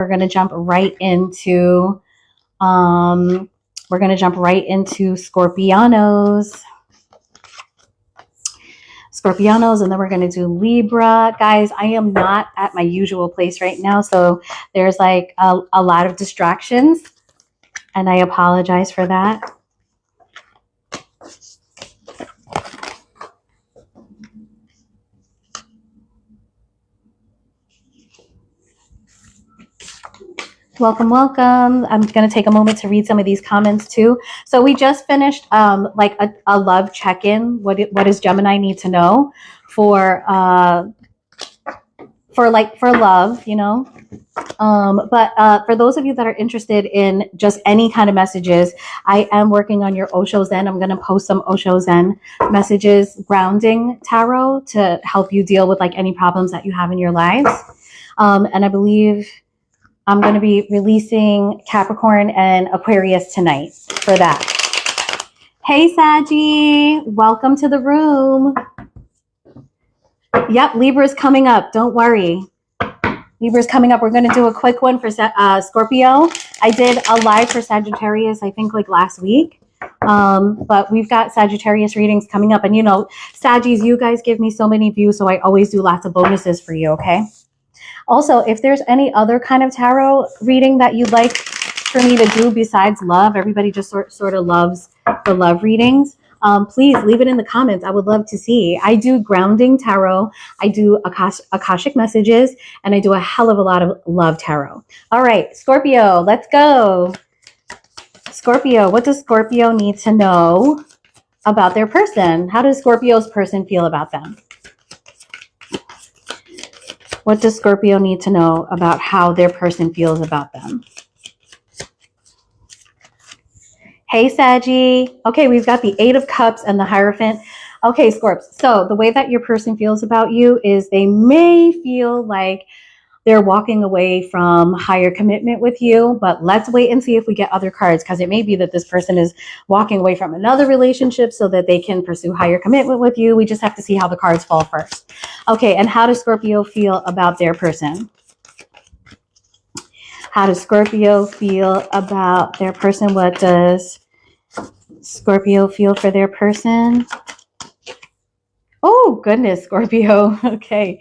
we're going to jump right into Scorpianos. And then we're going to do Libra. Guys, I am not at my usual place right now, so there's like a lot of distractions, and I apologize for that. Welcome. I'm going to take a moment to read some of these comments too. So we just finished like a love check-in. What does Gemini need to know for love, you know? But for those of you that are interested in just any kind of messages, I am working on your Osho Zen. I'm going to post some Osho Zen messages, grounding tarot, to help you deal with like any problems that you have in your lives. And I believe I'm going to be releasing Capricorn and Aquarius tonight for that. Hey, Saggy, welcome to the room. Yep, Libra's coming up. Don't worry. Libra's coming up. We're going to do a quick one for Scorpio. I did a live for Sagittarius, I think like last week. But we've got Sagittarius readings coming up. And you know, Saggies, you guys give me so many views, so I always do lots of bonuses for you, okay? Also, if there's any other kind of tarot reading that you'd like for me to do besides love, everybody just sort of loves the love readings, please leave it in the comments. I would love to see. I do grounding tarot, I do Akashic messages, and I do a hell of a lot of love tarot. All right, Scorpio, let's go. Scorpio, what does Scorpio need to know about their person? How does Scorpio's person feel about them? What does Scorpio need to know about how their person feels about them? Hey, Saggy. Okay, we've got the 8 of Cups and the Hierophant. Okay, Scorps. So the way that your person feels about you is they may feel like they're walking away from higher commitment with you, but let's wait and see if we get other cards, because it may be that this person is walking away from another relationship so that they can pursue higher commitment with you. We just have to see how the cards fall first. Okay, and how does Scorpio feel about their person? How does Scorpio feel about their person? What does Scorpio feel for their person? Oh, goodness, Scorpio. Okay.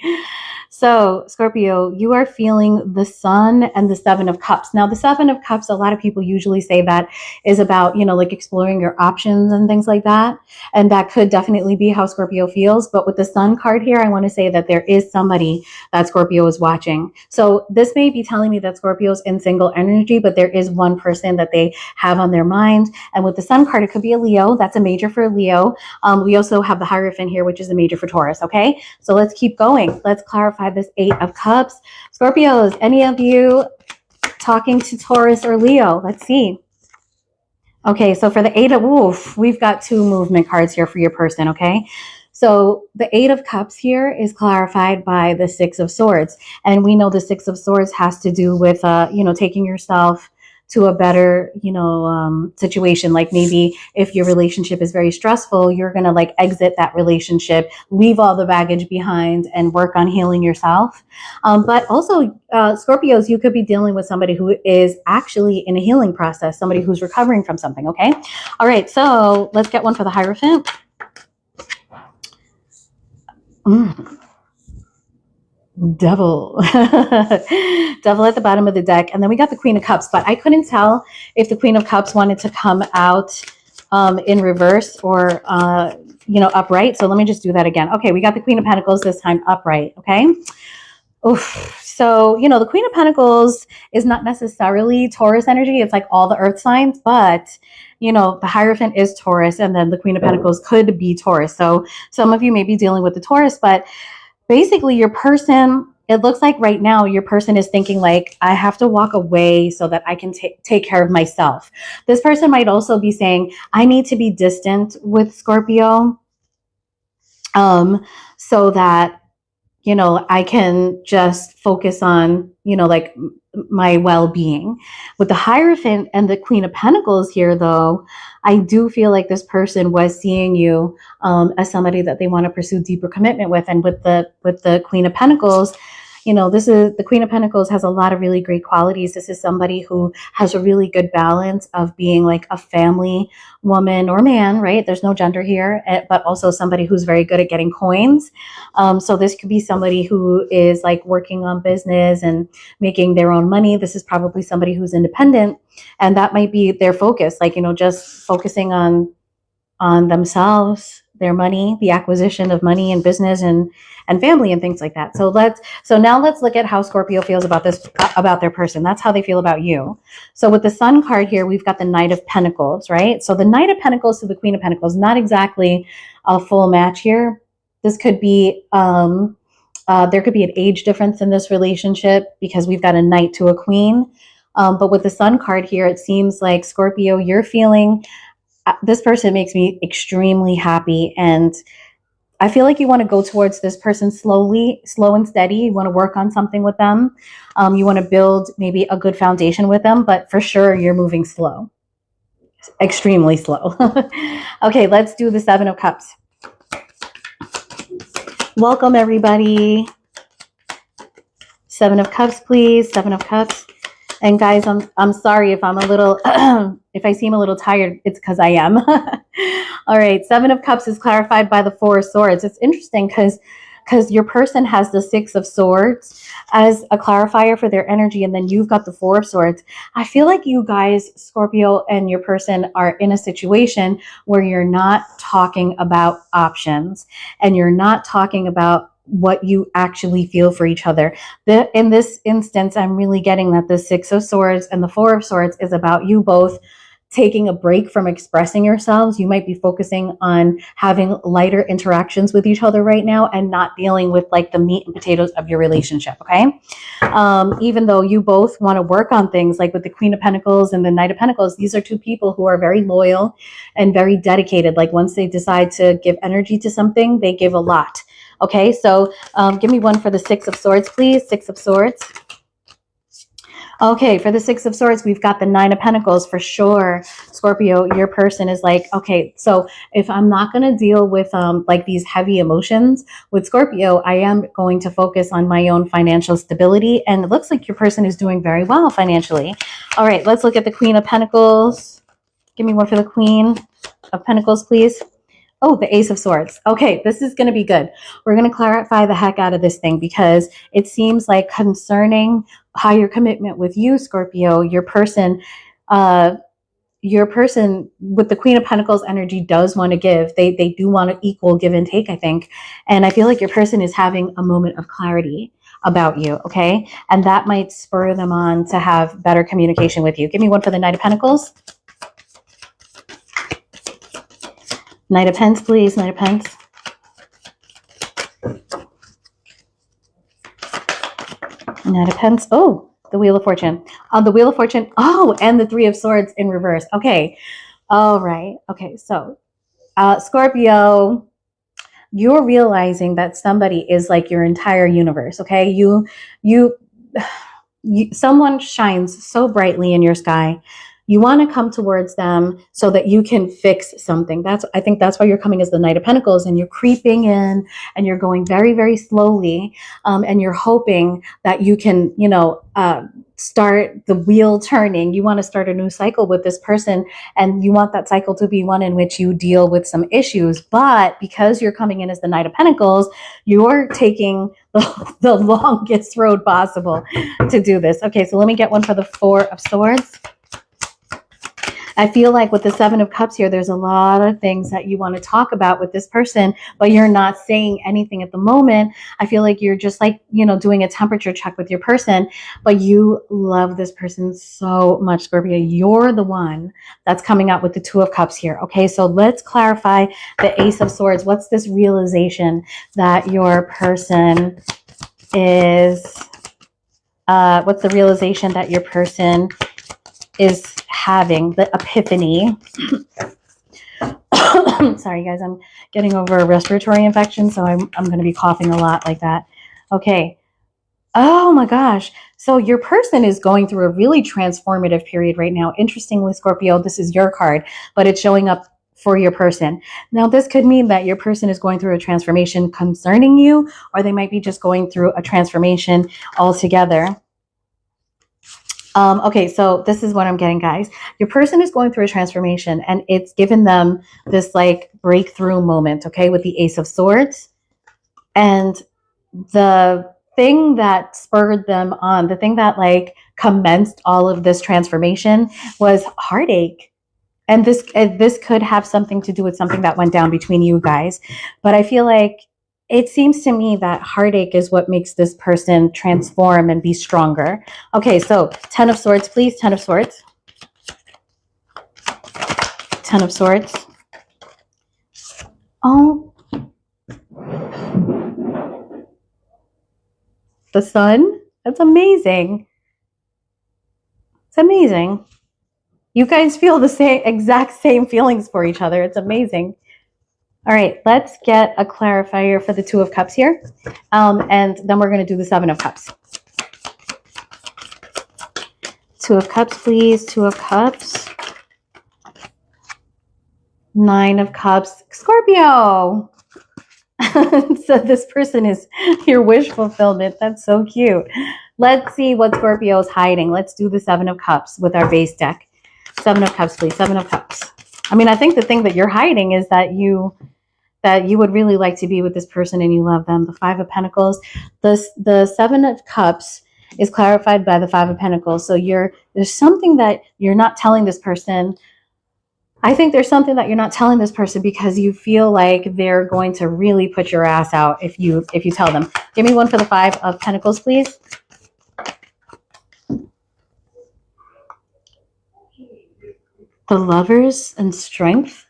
So, Scorpio, you are feeling the Sun and the 7 of Cups. Now, the 7 of Cups, a lot of people usually say that is about, you know, like exploring your options and things like that. And that could definitely be how Scorpio feels. But with the Sun card here, I want to say that there is somebody that Scorpio is watching. So this may be telling me that Scorpio's in single energy, but there is one person that they have on their mind. And with the Sun card, it could be a Leo. That's a major for Leo. We also have the Hierophant here, which is a major for Taurus. Okay, so let's keep going. Let's clarify this 8 of Cups. Scorpios, any of you talking to Taurus or Leo? Let's see. Okay, so for the 8 of Wolf, we've got 2 movement cards here for your person, okay? So the 8 of Cups here is clarified by the 6 of Swords. And we know the 6 of Swords has to do with, you know, taking yourself to a better, you know, situation. Like maybe if your relationship is very stressful, you're going to like exit that relationship, leave all the baggage behind and work on healing yourself. But also Scorpios, you could be dealing with somebody who is actually in a healing process, somebody who's recovering from something. Okay. All right. So let's get one for the Hierophant. Devil. Devil at the bottom of the deck. And then we got the Queen of Cups, but I couldn't tell if the Queen of Cups wanted to come out in reverse or you know, upright. So let me just do that again. Okay, we got the Queen of Pentacles this time upright. Okay. Oof. So, you know, the Queen of Pentacles is not necessarily Taurus energy. It's like all the earth signs, but you know, the Hierophant is Taurus, and then the Queen of Pentacles could be Taurus. So some of you may be dealing with the Taurus, but basically your person, it looks like right now your person is thinking like, I have to walk away so that I can take care of myself. This person might also be saying, I need to be distant with Scorpio so that, you know, I can just focus on, you know, like my well-being. With the Hierophant and the Queen of Pentacles here, though, I do feel like this person was seeing you as somebody that they want to pursue deeper commitment with. And with the Queen of Pentacles, you know, this is the Queen of Pentacles has a lot of really great qualities. This is somebody who has a really good balance of being like a family woman or man, right? There's no gender here, but also somebody who's very good at getting coins. So this could be somebody who is like working on business and making their own money. This is probably somebody who's independent, and that might be their focus, like, you know, just focusing on themselves, their money, the acquisition of money and business and family and things like that. So now let's look at how Scorpio feels about this, about their person. That's how they feel about you. So with the Sun card here, we've got the Knight of Pentacles, right? So the Knight of Pentacles to the Queen of Pentacles, not exactly a full match here. This could be there could be an age difference in this relationship because we've got a Knight to a Queen. But with the Sun card here, it seems like Scorpio, you're feeling this person makes me extremely happy, and I feel like you want to go towards this person slowly, slow and steady. You want to work on something with them. You want to build maybe a good foundation with them, but for sure you're moving slow, extremely slow. Okay, let's do the Seven of Cups. Welcome everybody. Seven of Cups, please. Seven of Cups. And guys, I'm sorry if I'm a little, if I seem a little tired, it's because I am. All right, Seven of Cups is clarified by the Four of Swords. It's interesting because your person has the Six of Swords as a clarifier for their energy, and then you've got the Four of Swords. I feel like you guys, Scorpio and your person, are in a situation where you're not talking about options and you're not talking about what you actually feel for each other. In this instance, I'm really getting that the Six of Swords and the Four of Swords is about you both taking a break from expressing yourselves. You might be focusing on having lighter interactions with each other right now and not dealing with like the meat and potatoes of your relationship, okay? Even though you both want to work on things, like with the Queen of Pentacles and the Knight of Pentacles, these are two people who are very loyal and very dedicated. Like once they decide to give energy to something, they give a lot. Okay, so give me one for the Six of Swords, please. Six of Swords. Okay, for the Six of Swords, we've got the Nine of Pentacles for sure. Scorpio, your person is like, okay, so if I'm not going to deal with like these heavy emotions with Scorpio, I am going to focus on my own financial stability. And it looks like your person is doing very well financially. All right, let's look at the Queen of Pentacles. Give me one for the Queen of Pentacles, please. Oh, the Ace of Swords. Okay, this is going to be good. We're going to clarify the heck out of this thing because it seems like concerning higher commitment with you, Scorpio, your person with the Queen of Pentacles energy does want to give. They do want to equal give and take, I think. And I feel like your person is having a moment of clarity about you, okay? And that might spur them on to have better communication with you. Give me one for the Knight of Pentacles. Knight of Pence, please. Knight of Pence. Knight of Pence. Oh, the Wheel of Fortune. The Wheel of Fortune. Oh, and the Three of Swords in reverse. Okay. All right. Okay. So, Scorpio, you're realizing that somebody is like your entire universe. Okay. Someone shines so brightly in your sky. You want to come towards them so that you can fix something. I think that's why you're coming as the Knight of Pentacles, and you're creeping in and you're going very, very slowly. And you're hoping that you can, start the wheel turning. You want to start a new cycle with this person, and you want that cycle to be one in which you deal with some issues. But because you're coming in as the Knight of Pentacles, you're taking the longest road possible to do this. Okay, so let me get one for the Four of Swords. I feel like with the Seven of Cups here, there's a lot of things that you want to talk about with this person, but you're not saying anything at the moment. I feel like you're just like, doing a temperature check with your person, but you love this person so much, Scorpio. You're the one that's coming out with the Two of Cups here. Okay, so let's clarify the Ace of Swords. What's this realization that your person is, what's the realization that your person is having, the epiphany? Sorry guys, I'm getting over a respiratory infection, so I'm going to be coughing a lot like that. Okay. Oh my gosh. So your person is going through a really transformative period right now. Interestingly, Scorpio, this is your card, but it's showing up for your person. Now, this could mean that your person is going through a transformation concerning you, or they might be just going through a transformation altogether. Okay, so this is what I'm getting, guys. Your person is going through a transformation, and it's given them this like breakthrough moment, okay, with the Ace of Swords. And the thing that spurred them on, the thing that like commenced all of this transformation was heartache. And this could have something to do with something that went down between you guys. But I feel like it seems to me that heartache is what makes this person transform and be stronger. Okay, so 10 of Swords, please. 10 of Swords. 10 of Swords. Oh. The Sun. That's amazing. It's amazing. You guys feel the exact same feelings for each other. It's amazing. All right, let's get a clarifier for the Two of Cups here. And then we're going to do the Seven of Cups. Two of Cups, please. Two of Cups. Nine of Cups. Scorpio. So this person is your wish fulfillment. That's so cute. Let's see what Scorpio is hiding. Let's do the Seven of Cups with our base deck. Seven of Cups, please. Seven of Cups. I mean, I think the thing that you're hiding is that you would really like to be with this person and you love them. The Five of Pentacles. The Seven of Cups is clarified by the Five of Pentacles. So there's something that you're not telling this person. I think there's something that you're not telling this person because you feel like they're going to really put your ass out if you tell them. Give me one for the Five of Pentacles, please. The Lovers and Strength.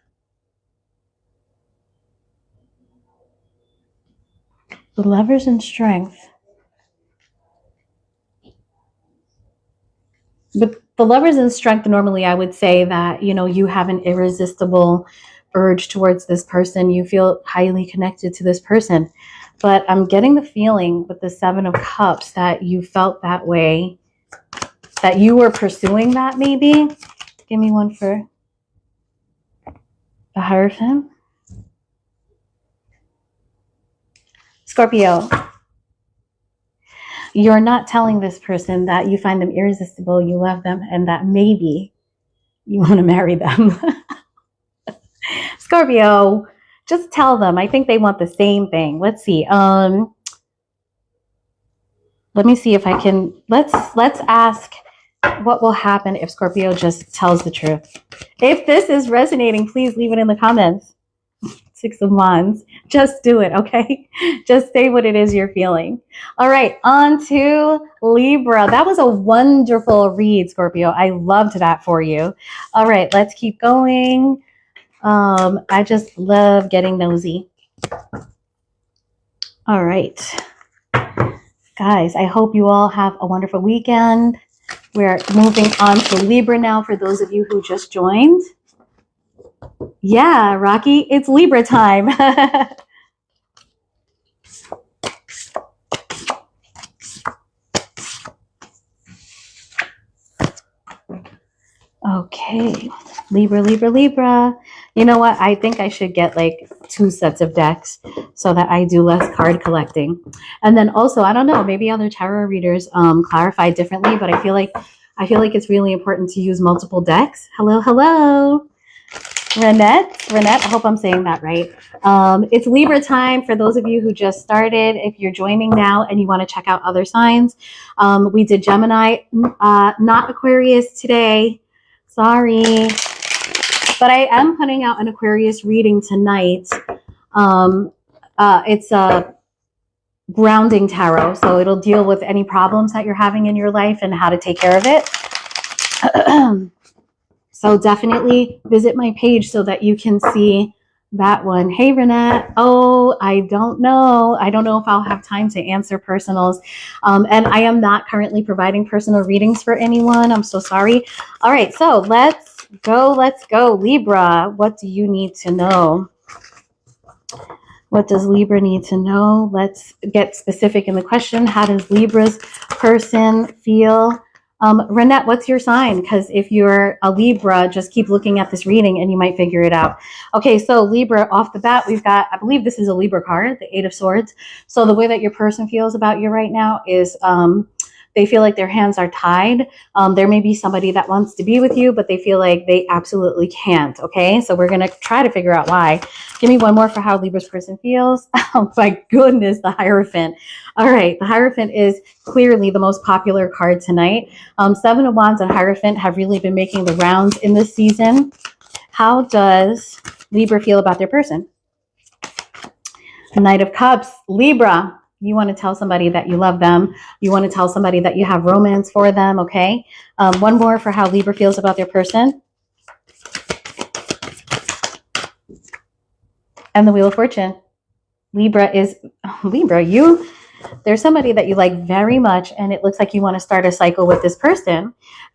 The Lovers and Strength. But the Lovers and Strength, normally I would say that, you know, you have an irresistible urge towards this person. You feel highly connected to this person. But I'm getting the feeling with the Seven of Cups that you felt that way, that you were pursuing that maybe. Give me one for the Hierophant. Scorpio, you're not telling this person that you find them irresistible, you love them, and that maybe you want to marry them. Scorpio, just tell them. I think they want the same thing. Let's see. Let me see if I can. Let's ask what will happen if Scorpio just tells the truth. If this is resonating, please leave it in the comments. Six of Wands. Just do it, okay? Just say what it is you're feeling. All right, on to Libra. That was a wonderful read, Scorpio. I loved that for you. All right, let's keep going. I just love getting nosy. All right. Guys, I hope you all have a wonderful weekend. We're moving on to Libra now for those of you who just joined. Yeah, Rocky, it's Libra time. Okay, Libra, Libra, Libra. You know what? I think I should get like 2 sets of decks so that I do less card collecting. And then also, I don't know, maybe other tarot readers clarify differently, but I feel like it's really important to use multiple decks. Hello, hello. Renette, I hope I'm saying that right. It's Libra time for those of you who just started. If you're joining now and you want to check out other signs, we did Gemini, not Aquarius today. Sorry. But I am putting out an Aquarius reading tonight. It's a grounding tarot, so it'll deal with any problems that you're having in your life and how to take care of it. So definitely visit my page so that you can see that one. Hey, Renette. Oh, I don't know. I don't know if I'll have time to answer personals. And I am not currently providing personal readings for anyone. I'm so sorry. All right, so let's go. Let's go. Libra, what do you need to know? What does Libra need to know? Let's get specific in the question. How does Libra's person feel Renette, what's your sign? Because if you're a Libra, just keep looking at this reading and you might figure it out. Okay, so Libra, off the bat, we've got, I believe this is a Libra card, the Eight of Swords. So the way that your person feels about you right now is they feel like their hands are tied. There may be somebody that wants to be with you, but they feel like they absolutely can't. Okay, so we're going to try to figure out why. Give me one more for how Libra's person feels. Oh my goodness, the Hierophant. All right, the Hierophant is clearly the most popular card tonight. Seven of Wands and Hierophant have really been making the rounds in this season. How does Libra feel about their person? Knight of Cups, Libra. You want to tell somebody that you love them. You want to tell somebody that you have romance for them, okay? One more for how Libra feels about their person. And the Wheel of Fortune. Libra, there's somebody that you like very much, and it looks like you want to start a cycle with this person.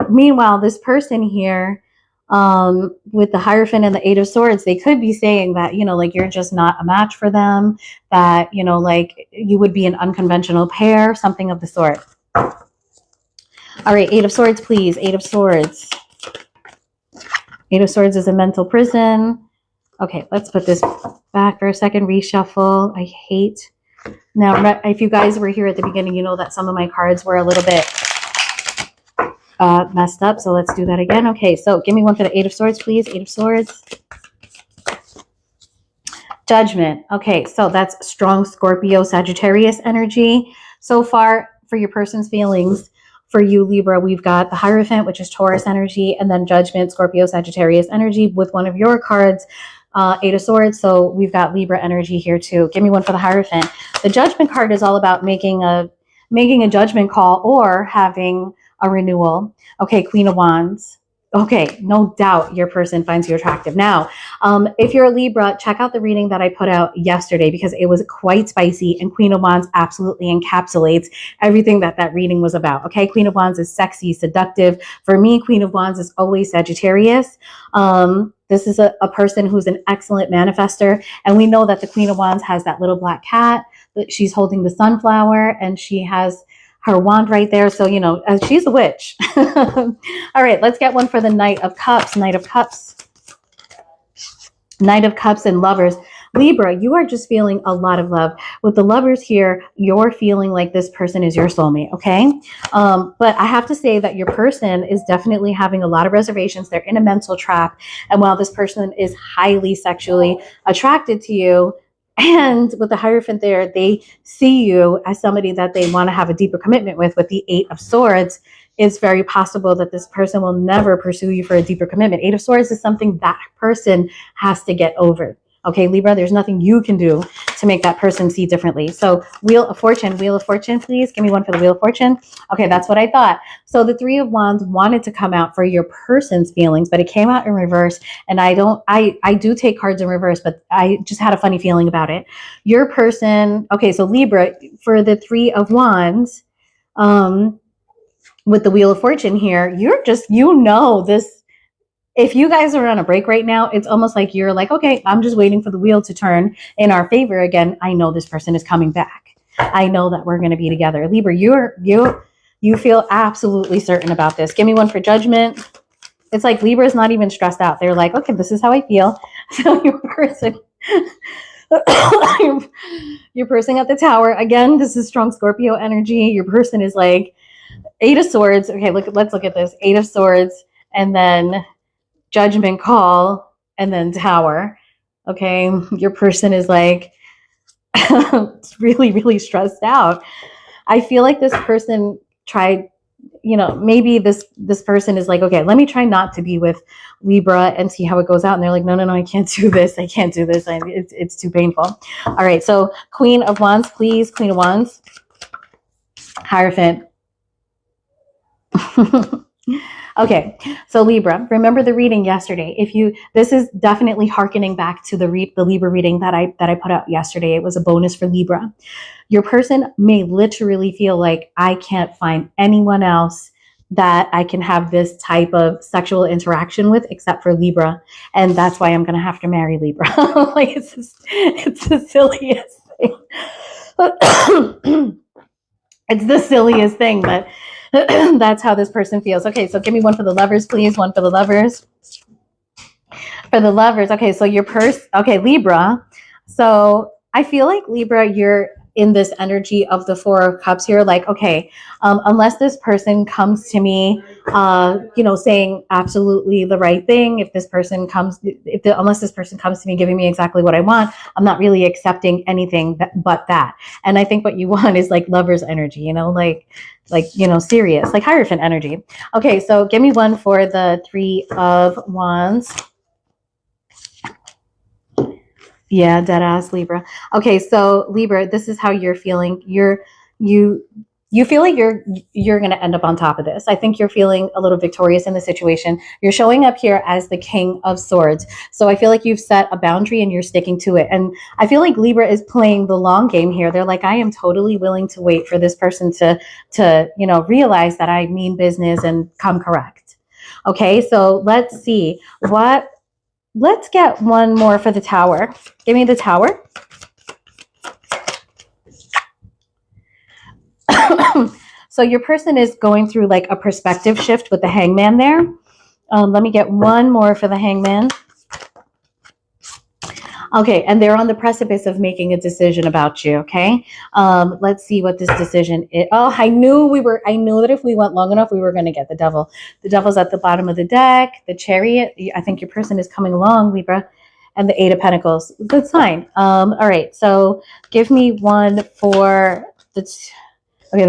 Meanwhile, this person here, with the Hierophant and the Eight of Swords, they could be saying that, you know, like you're just not a match for them, that, you know, like you would be an unconventional pair, something of the sort. All right, Eight of Swords, please. Eight of Swords. Eight of Swords is a mental prison. Okay, let's put this back for a second. Reshuffle. I hate. Now, if you guys were here at the beginning, you know that some of my cards were a little bit messed up, so let's do that again. Okay, so give me one for the Eight of Swords, please. Eight of Swords. Judgment. Okay, so that's strong Scorpio Sagittarius energy. So far, for your person's feelings, for you, Libra, we've got the Hierophant, which is Taurus energy, and then Judgment, Scorpio Sagittarius energy with one of your cards, Eight of Swords. So we've got Libra energy here too. Give me one for the Hierophant. The Judgment card is all about making a judgment call or having a renewal. Okay, Queen of Wands. Okay, no doubt your person finds you attractive. Now, if you're a Libra, check out the reading that I put out yesterday because it was quite spicy, and Queen of Wands absolutely encapsulates everything that reading was about. Okay, Queen of Wands is sexy, seductive. For me, Queen of Wands is always Sagittarius. This is a person who's an excellent manifester, and we know that the Queen of Wands has that little black cat. She's holding the sunflower, and she has her wand right there. So, you know, she's a witch. All right, let's get one for the Knight of Cups. Knight of Cups. Knight of Cups and Lovers. Libra, you are just feeling a lot of love. With the Lovers here, you're feeling like this person is your soulmate, okay? But I have to say that your person is definitely having a lot of reservations. They're in a mental trap. And while this person is highly sexually attracted to you, and with the Hierophant there, they see you as somebody that they want to have a deeper commitment with the Eight of Swords. It's very possible that this person will never pursue you for a deeper commitment. Eight of Swords is something that person has to get over. Okay, Libra, there's nothing you can do to make that person see differently. So Wheel of Fortune, please. Give me one for the Wheel of Fortune. Okay, that's what I thought. So the Three of Wands wanted to come out for your person's feelings, but it came out in reverse. And I do take cards in reverse, but I just had a funny feeling about it. Your person, okay, so Libra, for the Three of Wands, with the Wheel of Fortune here, you're just, you know, this. If you guys are on a break right now, it's almost like you're like, okay, I'm just waiting for the wheel to turn in our favor again. I know this person is coming back. I know that we're going to be together. Libra, you feel absolutely certain about this. Give me one for Judgment. It's like Libra's not even stressed out. They're like, okay, this is how I feel. So your person, your person at the Tower, again, this is strong Scorpio energy. Your person is like Eight of Swords. Okay, let's look at this. Eight of Swords, and then Judgment call, and then Tower. Okay, your person is like really, really stressed out. I feel like this person tried, you know, maybe this person is like, okay, let me try not to be with Libra and see how it goes out. And they're like, no, I can't do this. I can't do this. It's too painful. All right, so Queen of Wands, please. Queen of Wands. Hierophant. Okay, so Libra, remember the reading yesterday. This is definitely hearkening back to the Libra reading that I put out yesterday. It was a bonus for Libra. Your person may literally feel like, I can't find anyone else that I can have this type of sexual interaction with except for Libra, and that's why I'm gonna have to marry Libra. Like it's the silliest thing. It's the silliest thing, but That's how this person feels. Okay, so give me one for the lovers, please. One for the lovers. For the lovers, okay, so your okay, Libra. So I feel like Libra, you're in this energy of the Four of Cups here. Like, okay, unless this person comes to me, saying absolutely the right thing, if this person comes, unless this person comes to me giving me exactly what I want, I'm not really accepting anything but that. And I think what you want is like lover's energy, serious, like Hierophant energy. Okay, so give me one for the Three of Wands. Yeah, dead ass Libra. Okay, so Libra, this is how you're feeling. You feel like you're going to end up on top of this. I think you're feeling a little victorious in the situation. You're showing up here as the King of Swords. So I feel like you've set a boundary and you're sticking to it. And I feel like Libra is playing the long game here. They're like, I am totally willing to wait for this person to realize that I mean business and come correct. Okay, so let's see Let's get one more for the Tower. Give me the Tower. So your person is going through like a perspective shift with the Hangman there. Let me get one more for the Hangman. Okay, and they're on the precipice of making a decision about you, okay? Let's see what this decision is. Oh, I knew that if we went long enough, we were going to get the Devil. The Devil's at the bottom of the deck, the Chariot. I think your person is coming along, Libra, and the Eight of Pentacles. Good sign. All right, so give me one for the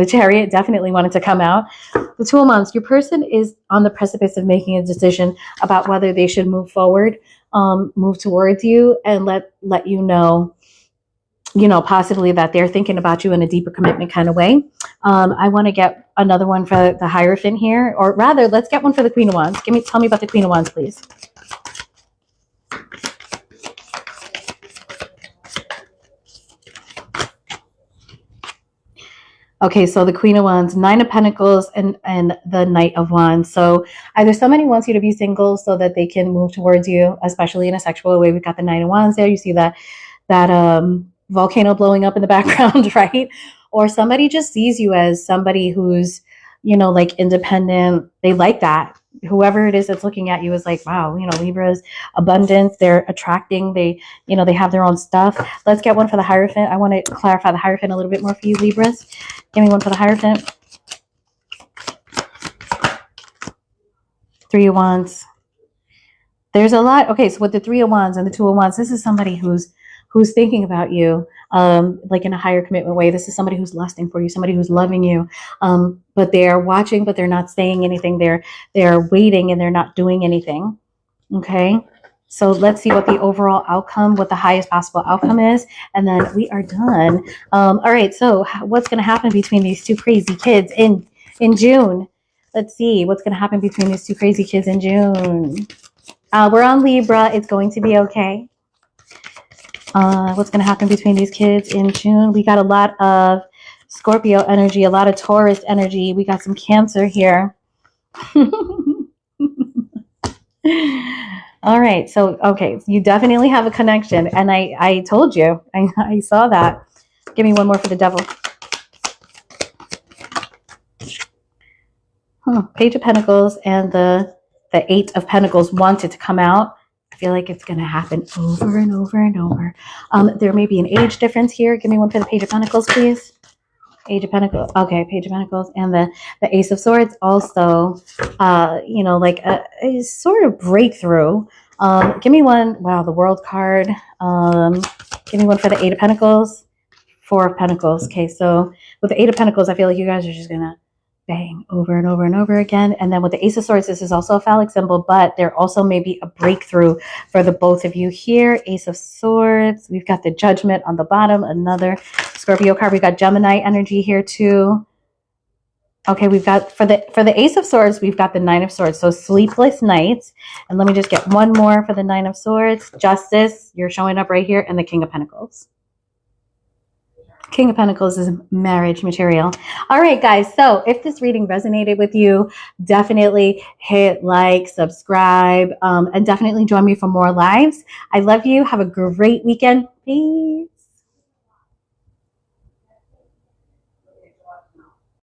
Chariot definitely wanted to come out. The Two of Wands, your person is on the precipice of making a decision about whether they should move forward, move towards you, and let you know, possibly that they're thinking about you in a deeper commitment kind of way. I want to get another one for the Hierophant here, or rather, let's get one for the Queen of Wands. Tell me about the Queen of Wands, please. Okay, so the Queen of Wands, Nine of Pentacles, and the Knight of Wands. So either somebody wants you to be single so that they can move towards you, especially in a sexual way. We've got the Knight of Wands there. You see that volcano blowing up in the background, right? Or somebody just sees you as somebody who's, like independent. They like that. Whoever it is that's looking at you is like, wow, Libra's abundant. They're attracting. They have their own stuff. Let's get one for the Hierophant. I want to clarify the Hierophant a little bit more for you, Libras. Give me one for the Hierophant. Three of Wands. There's a lot. Okay, so with the Three of Wands and the Two of Wands, this is somebody who's thinking about you, like in a higher commitment way. This is somebody who's lusting for you, somebody who's loving you, but they're watching, but they're not saying anything. They're waiting and they're not doing anything. Okay, so let's see what the overall outcome, what the highest possible outcome is, and then we are done. All right, so what's going to happen between these two crazy kids in June? Let's see what's going to happen between these two crazy kids in June. We're on Libra. It's going to be okay. What's going to happen between these kids in June? We got a lot of Scorpio energy, a lot of Taurus energy. We got some Cancer here. All right. So, okay. You definitely have a connection. And I told you. I saw that. Give me one more for the Devil. Page of Pentacles and the Eight of Pentacles wanted to come out. I feel like it's going to happen over and over and over. There may be an age difference here. Give me one for the Page of Pentacles, please. Page of Pentacles. Okay, Page of Pentacles. And the Ace of Swords also, like a sort of breakthrough. Give me one. Wow, the World card. Give me one for the Eight of Pentacles. Four of Pentacles. Okay, so with the Eight of Pentacles, I feel like you guys are just going to bang over and over and over again. And then with the Ace of Swords, this is also a phallic symbol, but there also may be a breakthrough for the both of you here. Ace of Swords. We've got the Judgment on the bottom, another Scorpio card. We've got Gemini energy here too. Okay, we've got for the Ace of Swords, we've got the Nine of Swords. So sleepless nights. And let me just get one more for the Nine of Swords. Justice, you're showing up right here, and the King of Pentacles. King of Pentacles is marriage material. All right, guys. So if this reading resonated with you, definitely hit like, subscribe, and definitely join me for more lives. I love you. Have a great weekend. Peace.